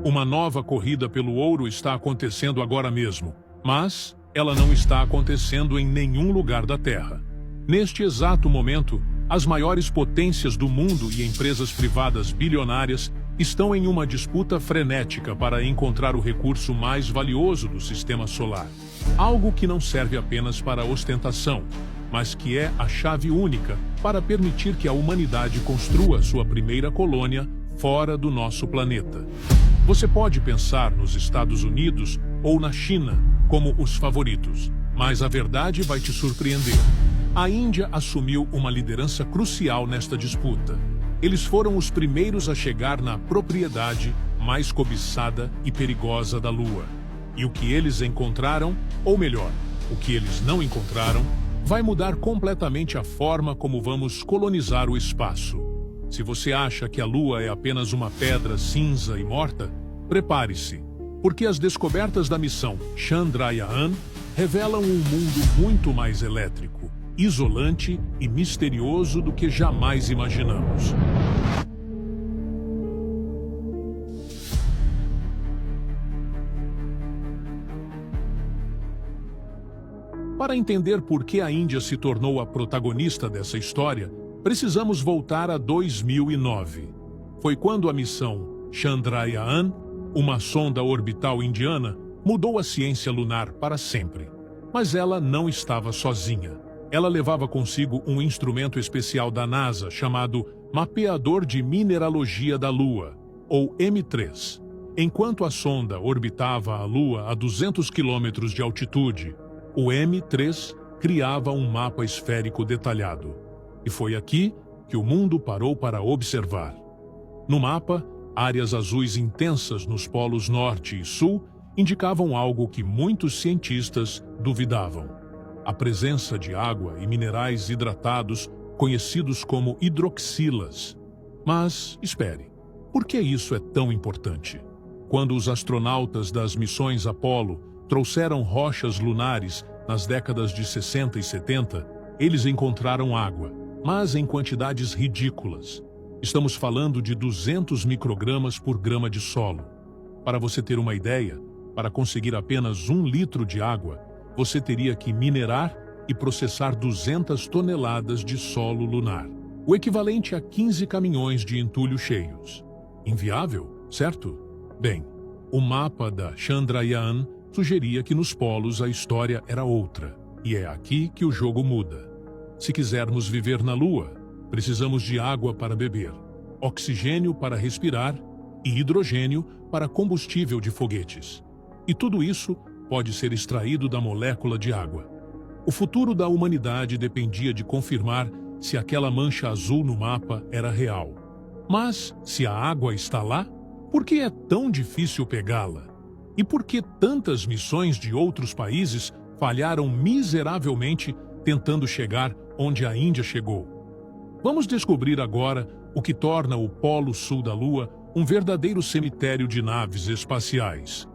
Uma nova corrida pelo ouro está acontecendo agora mesmo, mas ela não está acontecendo em nenhum lugar da Terra. Neste exato momento, as maiores potências do mundo e empresas privadas bilionárias estão em uma disputa frenética para encontrar o recurso mais valioso do sistema solar. Algo que não serve apenas para ostentação, mas que é a chave única para permitir que a humanidade construa sua primeira colônia fora do nosso planeta. Você pode pensar nos Estados Unidos ou na China como os favoritos, mas a verdade vai te surpreender. A Índia assumiu uma liderança crucial nesta disputa. Eles foram os primeiros a chegar na propriedade mais cobiçada e perigosa da Lua. E o que eles encontraram, ou melhor, o que eles não encontraram, vai mudar completamente a forma como vamos colonizar o espaço. Se você acha que a Lua é apenas uma pedra cinza e morta, prepare-se, porque as descobertas da missão Chandrayaan revelam um mundo muito mais elétrico, isolante e misterioso do que jamais imaginamos. Para entender por que a Índia se tornou a protagonista dessa história, precisamos voltar a 2009. Foi quando a missão Chandrayaan, uma sonda orbital indiana, mudou a ciência lunar para sempre. Mas ela não estava sozinha. Ela levava consigo um instrumento especial da NASA chamado Mapeador de Mineralogia da Lua, ou M3. Enquanto a sonda orbitava a Lua a 200 quilômetros de altitude, o M3 criava um mapa esférico detalhado. E foi aqui que o mundo parou para observar. No mapa, áreas azuis intensas nos polos norte e sul indicavam algo que muitos cientistas duvidavam: a presença de água e minerais hidratados conhecidos como hidroxilas. Mas, espere, por que isso é tão importante? Quando os astronautas das missões Apollo trouxeram rochas lunares nas décadas de 60 e 70, eles encontraram água, mas em quantidades ridículas. Estamos falando de 200 microgramas por grama de solo. Para você ter uma ideia, para conseguir apenas 1 litro de água, você teria que minerar e processar 200 toneladas de solo lunar, o equivalente a 15 caminhões de entulho cheios. Inviável, certo? Bem, o mapa da Chandrayaan sugeria que nos polos a história era outra, e é aqui que o jogo muda. Se quisermos viver na Lua, precisamos de água para beber, oxigênio para respirar e hidrogênio para combustível de foguetes. E tudo isso pode ser extraído da molécula de água. O futuro da humanidade dependia de confirmar se aquela mancha azul no mapa era real. Mas, se a água está lá, por que é tão difícil pegá-la? E por que tantas missões de outros países falharam miseravelmente tentando chegar onde a Índia chegou? Vamos descobrir agora o que torna o Polo Sul da Lua um verdadeiro cemitério de naves espaciais.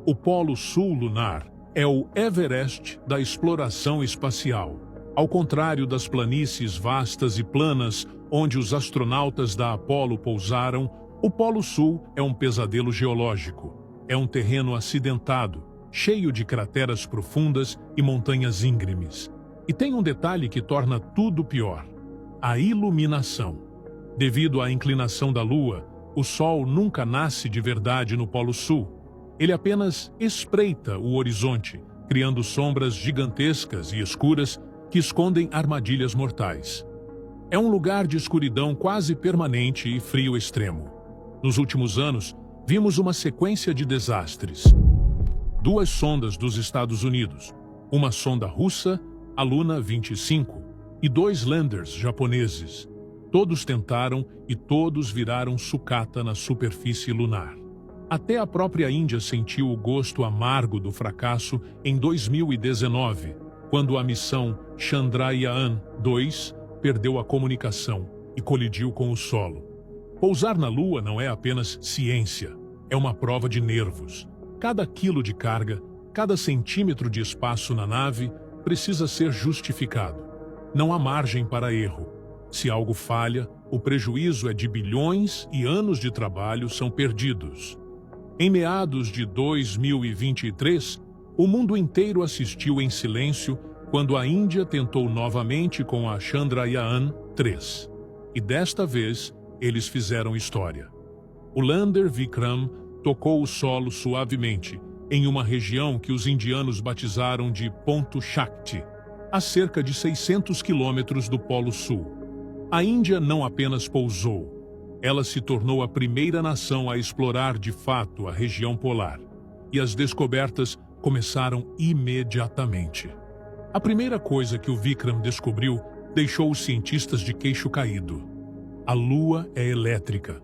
O Polo Sul lunar é o Everest da exploração espacial. Ao contrário das planícies vastas e planas onde os astronautas da Apollo pousaram, o Polo Sul é um pesadelo geológico. É um terreno acidentado, cheio de crateras profundas e montanhas íngremes. E tem um detalhe que torna tudo pior: a iluminação. Devido à inclinação da Lua, o Sol nunca nasce de verdade no Polo Sul. Ele apenas espreita o horizonte, criando sombras gigantescas e escuras que escondem armadilhas mortais. É um lugar de escuridão quase permanente e frio extremo. Nos últimos anos, vimos uma sequência de desastres. 2 sondas dos Estados Unidos, uma sonda russa, a Luna 25, e 2 landers japoneses. Todos tentaram e todos viraram sucata na superfície lunar. Até a própria Índia sentiu o gosto amargo do fracasso em 2019, quando a missão Chandrayaan-2 perdeu a comunicação e colidiu com o solo. Pousar na Lua não é apenas ciência, é uma prova de nervos. Cada quilo de carga, cada centímetro de espaço na nave precisa ser justificado. Não há margem para erro. Se algo falha, o prejuízo é de bilhões e anos de trabalho são perdidos. Em meados de 2023, o mundo inteiro assistiu em silêncio quando a Índia tentou novamente com a Chandrayaan-3. E desta vez, eles fizeram história. O lander Vikram tocou o solo suavemente, em uma região que os indianos batizaram de Ponto Shakti, a cerca de 600 quilômetros do Polo Sul. A Índia não apenas pousou, ela se tornou a primeira nação a explorar de fato a região polar. E as descobertas começaram imediatamente. A primeira coisa que o Vikram descobriu deixou os cientistas de queixo caído. A Lua é elétrica.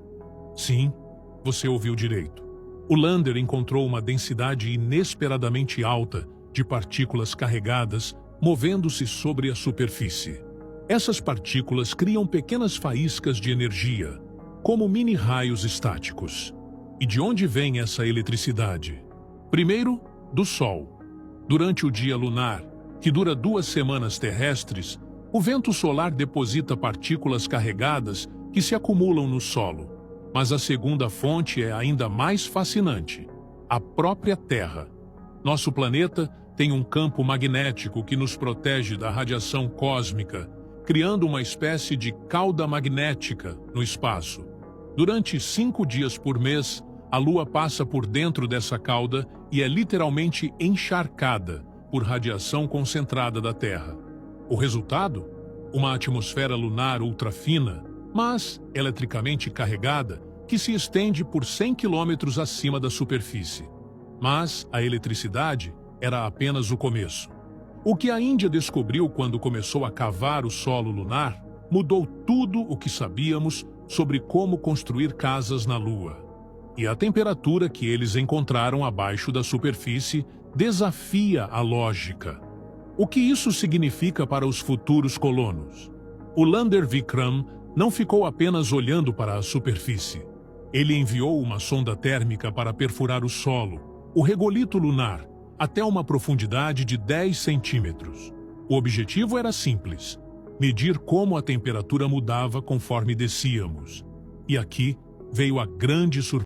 Sim, você ouviu direito. O lander encontrou uma densidade inesperadamente alta de partículas carregadas movendo-se sobre a superfície. Essas partículas criam pequenas faíscas de energia, como mini-raios estáticos. E de onde vem essa eletricidade? Primeiro, do Sol. Durante o dia lunar, que dura 2 semanas terrestres, o vento solar deposita partículas carregadas que se acumulam no solo. Mas a segunda fonte é ainda mais fascinante: a própria Terra. Nosso planeta tem um campo magnético que nos protege da radiação cósmica, criando uma espécie de cauda magnética no espaço. Durante 5 dias por mês, a Lua passa por dentro dessa cauda e é literalmente encharcada por radiação concentrada da Terra. O resultado? Uma atmosfera lunar ultrafina, mas eletricamente carregada, que se estende por 100 quilômetros acima da superfície. Mas a eletricidade era apenas o começo. O que a Índia descobriu quando começou a cavar o solo lunar mudou tudo o que sabíamos sobre como construir casas na Lua. E a temperatura que eles encontraram abaixo da superfície desafia a lógica. O que isso significa para os futuros colonos? O lander Vikram não ficou apenas olhando para a superfície. Ele enviou uma sonda térmica para perfurar o solo, o regolito lunar, até uma profundidade de 10 centímetros. O objetivo era simples: medir como a temperatura mudava conforme descíamos. E aqui veio a grande surpresa.